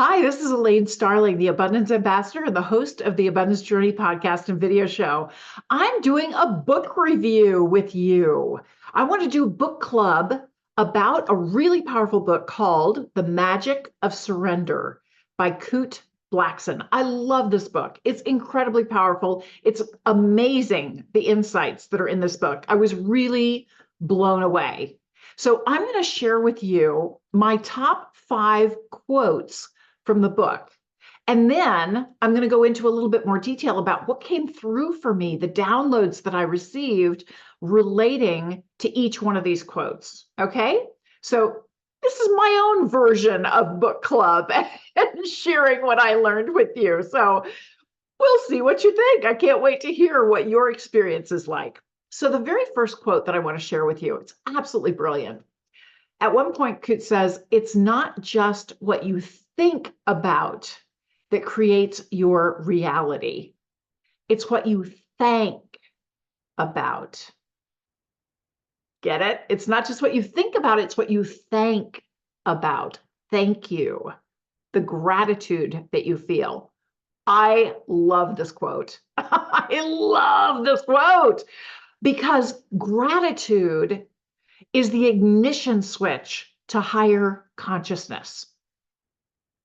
Hi, this is Elaine Starling, the Abundance Ambassador and the host of the Abundance Journey podcast and video show. I'm doing a book review with you. I want to do a book club about a really powerful book called The Magic of Surrender by Kute Blackson. I love this book. It's incredibly powerful. It's amazing the insights that are in this book. I was really blown away. So I'm going to share with you my top 5 quotes from the book. And then I'm going to go into a little bit more detail about what came through for me, the downloads that I received relating to each one of these quotes. Okay. So this is my own version of book club and sharing what I learned with you. So we'll see what you think. I can't wait to hear what your experience is like. So the very first quote that I want to share with you, it's absolutely brilliant. At one point, Kute says, it's not just what you think about that creates your reality. It's what you think about. Get it? It's not just what you think about, it's what you think about. Thank you. The gratitude that you feel. I love this quote. I love this quote because gratitude is the ignition switch to higher consciousness.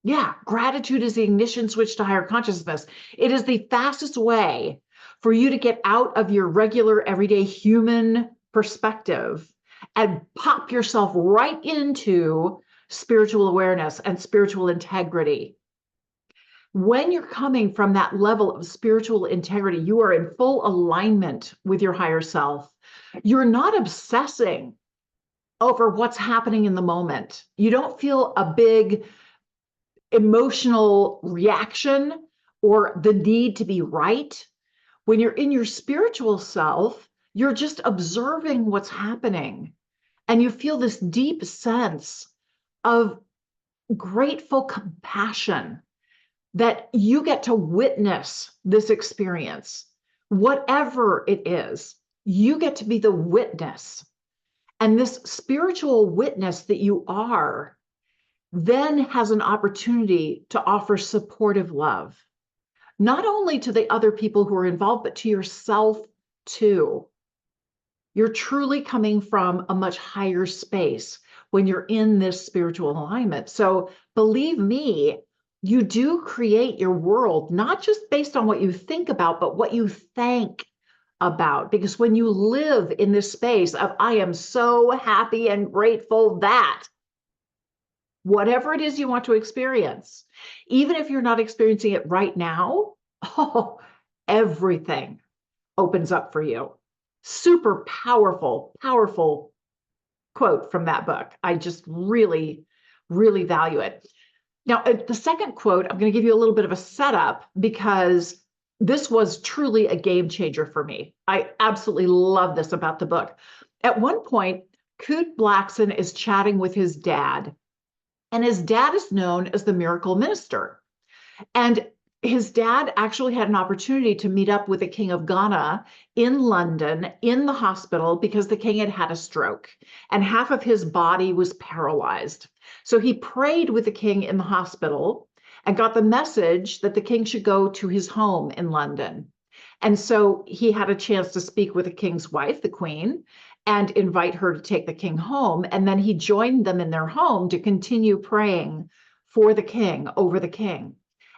Yeah, gratitude is the ignition switch to higher consciousness. It is the fastest way for you to get out of your regular, everyday human perspective and pop yourself right into spiritual awareness and spiritual integrity. When you're coming from that level of spiritual integrity, you are in full alignment with your higher self. You're not obsessing over what's happening in the moment. You don't feel a big emotional reaction or the need to be right. When you're in your spiritual self, you're just observing what's happening. And you feel this deep sense of grateful compassion that you get to witness this experience. Whatever it is, you get to be the witness. And this spiritual witness that you are then has an opportunity to offer supportive love, not only to the other people who are involved, but to yourself too. You're truly coming from a much higher space when you're in this spiritual alignment. So believe me, you do create your world, not just based on what you think about, but what you think about. Because when you live in this space of, I am so happy and grateful that, whatever it is you want to experience, even if you're not experiencing it right now, oh, everything opens up for you. Super powerful, powerful quote from that book. I just really, really value it. Now, the second quote, I'm going to give you a little bit of a setup because this was truly a game changer for me. I absolutely love this about the book. At one point, Kute Blackson is chatting with his dad, and his dad is known as the miracle minister. And his dad actually had an opportunity to meet up with the King of Ghana in London in the hospital because the king had had a stroke and half of his body was paralyzed. So he prayed with the king in the hospital and got the message that the king should go to his home in London. And so he had a chance to speak with the king's wife, the queen, and invite her to take the king home. And then he joined them in their home to continue praying for the king, over the king.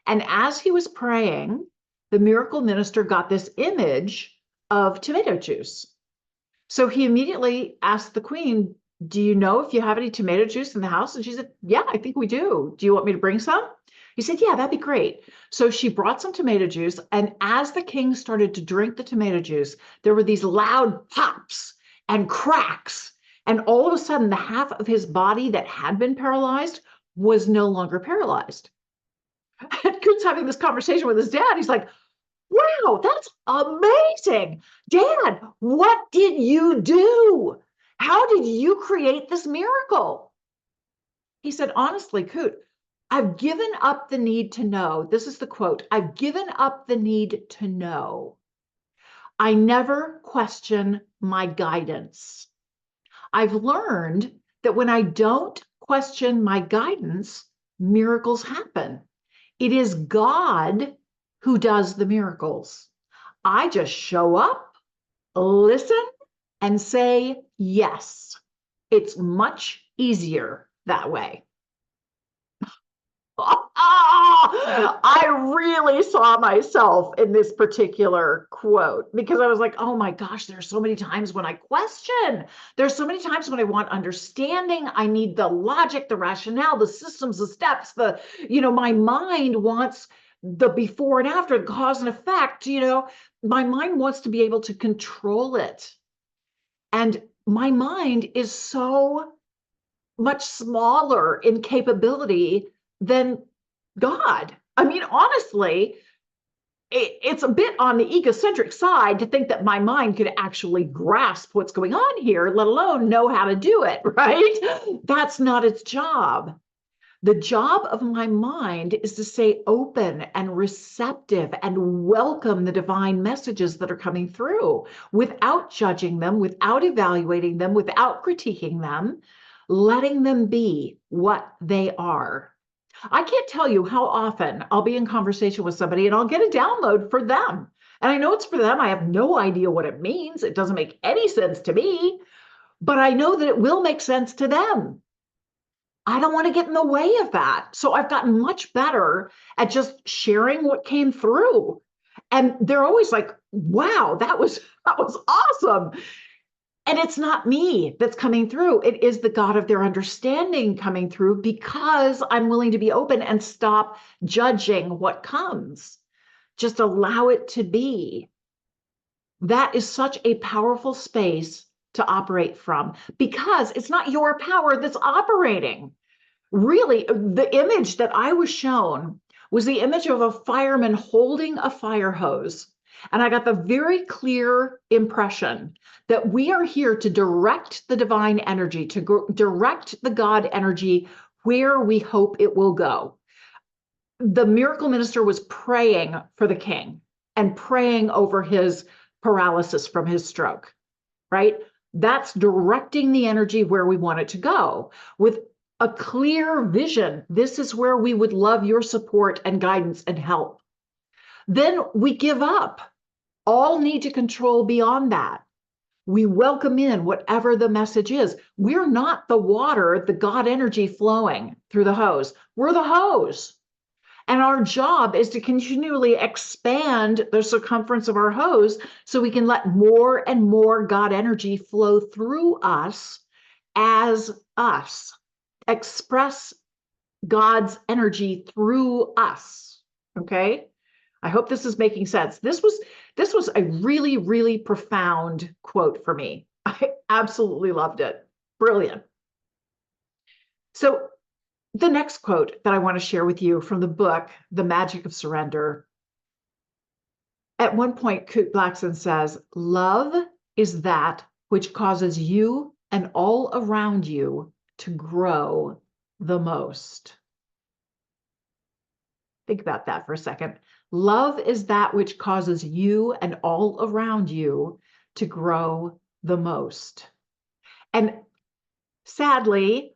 And as he was praying, the miracle minister got this image of tomato juice. So he immediately asked the queen, do you know if you have any tomato juice in the house? And she said, yeah, I think we do. Do you want me to bring some? He said, yeah, that'd be great. So she brought some tomato juice. And as the king started to drink the tomato juice, there were these loud pops and cracks. And all of a sudden, the half of his body that had been paralyzed was no longer paralyzed. And Kute's having this conversation with his dad. He's like, wow, that's amazing. Dad, what did you do? How did you create this miracle? He said, honestly, Kute, I've given up the need to know. This is the quote. I've given up the need to know. I never question my guidance. I've learned that when I don't question my guidance, miracles happen. It is God who does the miracles. I just show up, listen, and say yes. It's much easier that way. I really saw myself in this particular quote because I was like, oh my gosh, there's so many times when I question. There's so many times when I want understanding. I need the logic, the rationale, the systems, the steps, my mind wants the before and after, the cause and effect, my mind wants to be able to control it. And my mind is so much smaller in capability than God. I mean, honestly, it's a bit on the egocentric side to think that my mind could actually grasp what's going on here, let alone know how to do it, right? That's not its job. The job of my mind is to stay open and receptive and welcome the divine messages that are coming through without judging them, without evaluating them, without critiquing them, letting them be what they are. I can't tell you how often I'll be in conversation with somebody and I'll get a download for them. And I know it's for them. I have no idea what it means. It doesn't make any sense to me, but I know that it will make sense to them. I don't want to get in the way of that. So I've gotten much better at just sharing what came through. And they're always like, wow, that was awesome. And it's not me that's coming through. It is the God of their understanding coming through because I'm willing to be open and stop judging what comes. Just allow it to be. That is such a powerful space to operate from because it's not your power that's operating. Really, the image that I was shown was the image of a fireman holding a fire hose. And I got the very clear impression that we are here to direct the divine energy, to direct the God energy where we hope it will go. The miracle minister was praying for the king and praying over his paralysis from his stroke, right? That's directing the energy where we want it to go with a clear vision. This is where we would love your support and guidance and help. Then we give up all need to control beyond that. We welcome in whatever the message is. We're not the water, the God energy flowing through the hose. We're the hose. And our job is to continually expand the circumference of our hose so we can let more and more God energy flow through us as us. Express God's energy through us. Okay? I hope this is making sense. This was a really, really profound quote for me. I absolutely loved it. Brilliant. So the next quote that I want to share with you from the book, The Magic of Surrender. At one point, Kute Blackson says, love is that which causes you and all around you to grow the most. Think about that for a second. Love is that which causes you and all around you to grow the most. And sadly,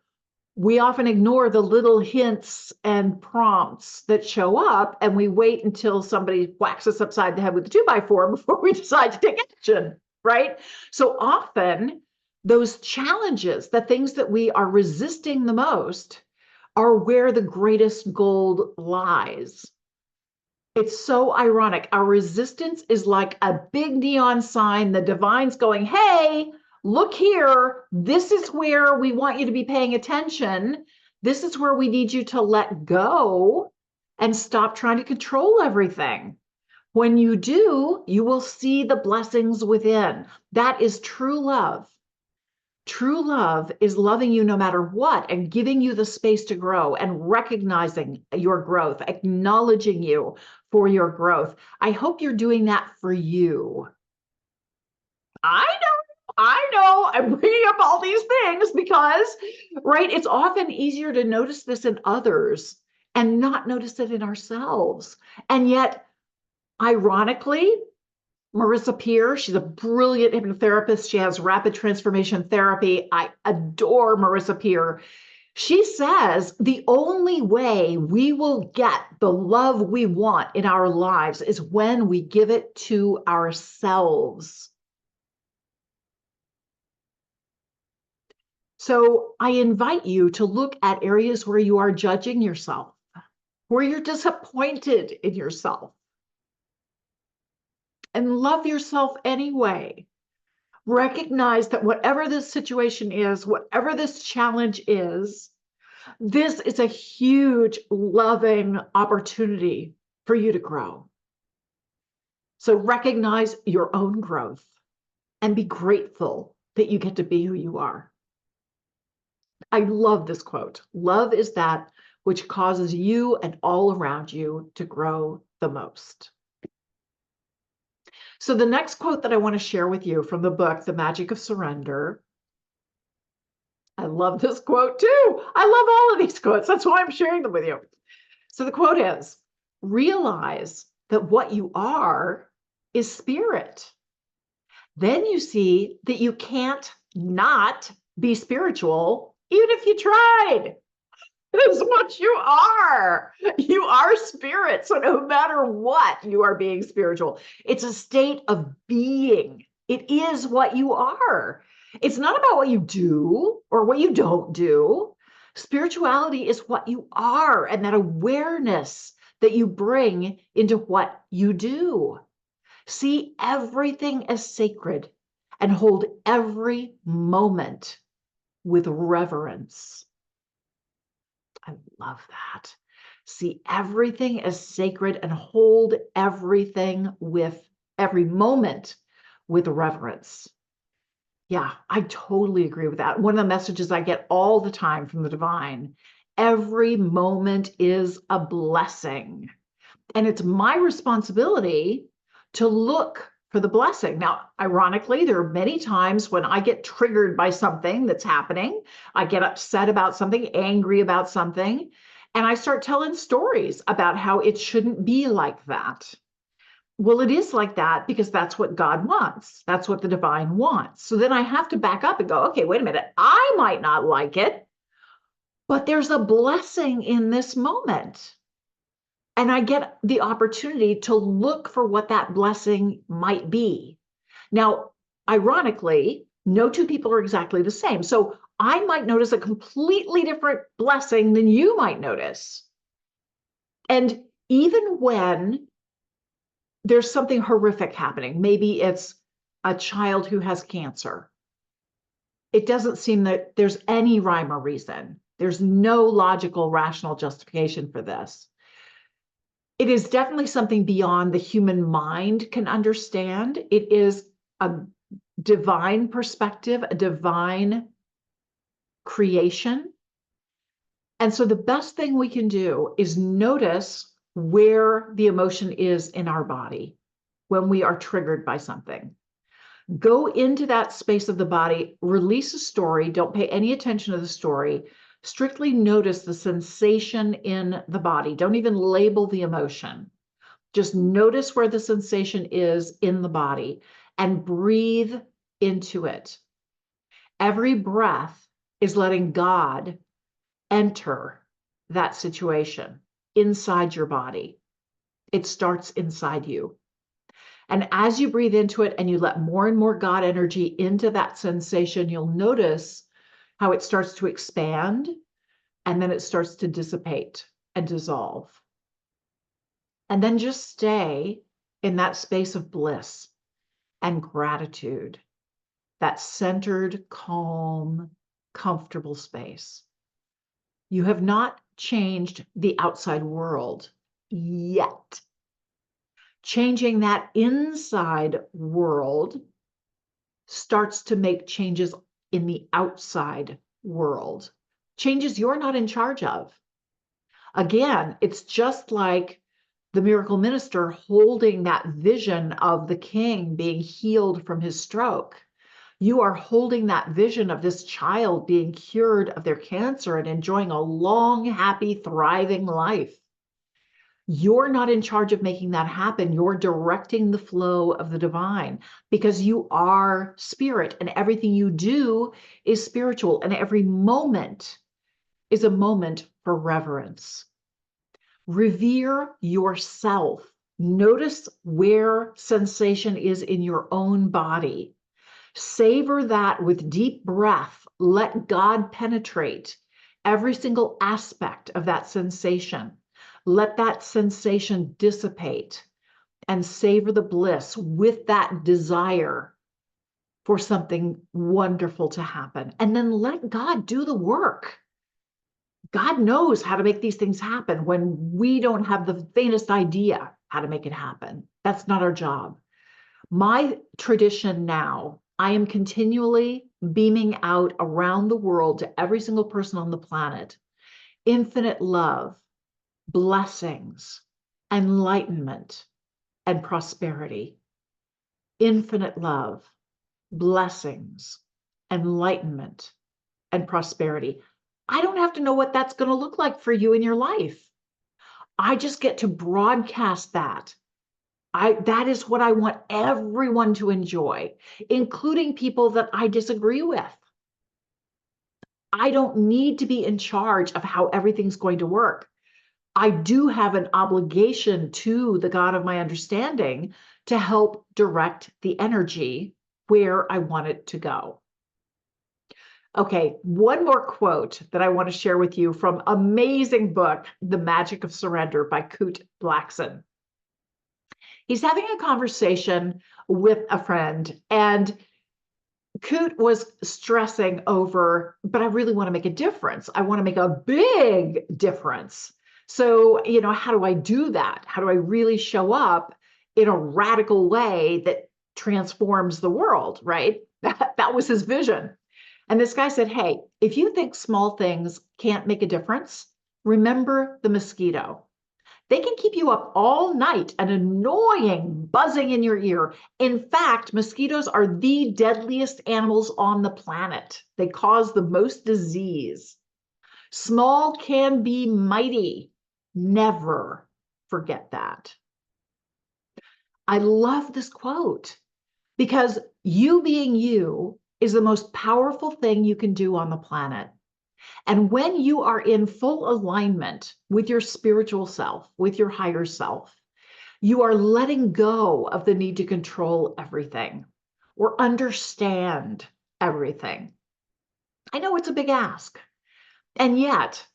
we often ignore the little hints and prompts that show up, and we wait until somebody whacks us upside the head with a 2x4 before we decide to take action, right? So often, those challenges, the things that we are resisting the most, are where the greatest gold lies. It's so ironic. Our resistance is like a big neon sign. The divine's going, hey, look here. This is where we want you to be paying attention. This is where we need you to let go and stop trying to control everything. When you do, you will see the blessings within. That is true love. True love is loving you no matter what and giving you the space to grow and recognizing your growth, acknowledging you for your growth. I hope you're doing that for you. I know, I'm bringing up all these things because, right, it's often easier to notice this in others and not notice it in ourselves. And yet, ironically, Marissa Peer, she's a brilliant hypnotherapist. She has rapid transformation therapy. I adore Marissa Peer. She says the only way we will get the love we want in our lives is when we give it to ourselves. So I invite you to look at areas where you are judging yourself, where you're disappointed in yourself, and love yourself anyway. Recognize that whatever this situation is, whatever this challenge is, this is a huge, loving opportunity for you to grow. So recognize your own growth and be grateful that you get to be who you are. I love this quote. Love is that which causes you and all around you to grow the most. So the next quote that I want to share with you from the book, The Magic of Surrender. I love this quote too. I love all of these quotes. That's why I'm sharing them with you. So the quote is, realize that what you are is spirit. Then you see that you can't not be spiritual, even if you tried. This is what you are. You are spirit. So no matter what, you are being spiritual. It's a state of being. It is what you are. It's not about what you do or what you don't do. Spirituality is what you are, and that awareness that you bring into what you do. See everything as sacred and hold every moment with reverence. I love that. See everything as sacred and hold everything with every moment with reverence. Yeah, I totally agree with that. One of the messages I get all the time from the divine, every moment is a blessing. And it's my responsibility to look for the blessing. Now, ironically, there are many times when I get triggered by something that's happening. I get upset about something, angry about something, and I start telling stories about how it shouldn't be like that. Well, it is like that because that's what God wants. That's what the divine wants. So then I have to back up and go, okay, wait a minute. I might not like it, but there's a blessing in this moment. And I get the opportunity to look for what that blessing might be. Now, ironically, no two people are exactly the same. So I might notice a completely different blessing than you might notice. And even when there's something horrific happening, maybe it's a child who has cancer, it doesn't seem that there's any rhyme or reason. There's no logical, rational justification for this. It is definitely something beyond the human mind can understand. It is a divine perspective, a divine creation. And so the best thing we can do is notice where the emotion is in our body when we are triggered by something. Go into that space of the body, release a story, don't pay any attention to the story. Strictly notice the sensation in the body. Don't even label the emotion. Just notice where the sensation is in the body and breathe into it. Every breath is letting God enter that situation inside your body. It starts inside you. And as you breathe into it and you let more and more God energy into that sensation, you'll notice how it starts to expand and then it starts to dissipate and dissolve. And then just stay in that space of bliss and gratitude, that centered, calm, comfortable space. You have not changed the outside world yet. Changing that inside world starts to make changes in the outside world, changes you're not in charge of. Again, it's just like the miracle minister holding that vision of the king being healed from his stroke. You are holding that vision of this child being cured of their cancer and enjoying a long, happy, thriving life. You're not in charge of making that happen. You're directing the flow of the divine because you are spirit and everything you do is spiritual. And every moment is a moment for reverence. Revere yourself. Notice where sensation is in your own body. Savor that with deep breath. Let God penetrate every single aspect of that sensation. Let that sensation dissipate and savor the bliss with that desire for something wonderful to happen. And then let God do the work. God knows how to make these things happen when we don't have the faintest idea how to make it happen. That's not our job. My tradition now, I am continually beaming out around the world to every single person on the planet, infinite love, blessings, enlightenment, and prosperity. Infinite love, blessings, enlightenment, and prosperity. I don't have to know what that's going to look like for you in your life. I just get to broadcast that. That is what I want everyone to enjoy, including people that I disagree with. I don't need to be in charge of how everything's going to work. I do have an obligation to the God of my understanding to help direct the energy where I want it to go. Okay, one more quote that I want to share with you from amazing book, The Magic of Surrender by Kute Blackson. He's having a conversation with a friend, and Kute was stressing over, but I really want to make a difference. I want to make a big difference. So, how do I do that? How do I really show up in a radical way that transforms the world, right? That was his vision. And this guy said, hey, if you think small things can't make a difference, remember the mosquito. They can keep you up all night, an annoying buzzing in your ear. In fact, mosquitoes are the deadliest animals on the planet. They cause the most disease. Small can be mighty. Never forget that. I love this quote because you being you is the most powerful thing you can do on the planet. And when you are in full alignment with your spiritual self, with your higher self, you are letting go of the need to control everything or understand everything. I know it's a big ask. And yet,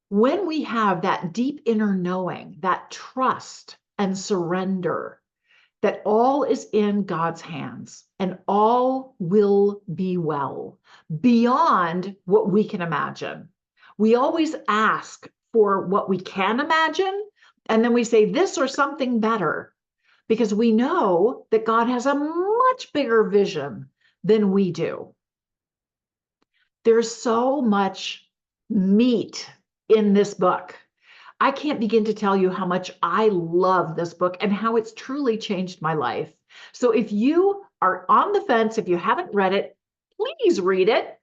when we have that deep inner knowing, that trust and surrender, that all is in God's hands and all will be well beyond what we can imagine. We always ask for what we can imagine, and then we say this or something better, because we know that God has a much bigger vision than we do. There's so much meat in this book. I can't begin to tell you how much I love this book and how it's truly changed my life. So if you are on the fence, if you haven't read it, please read it.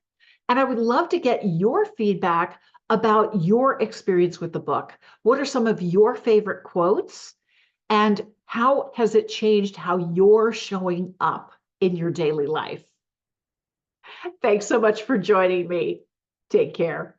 And I would love to get your feedback about your experience with the book. What are some of your favorite quotes? And how has it changed how you're showing up in your daily life? Thanks so much for joining me. Take care.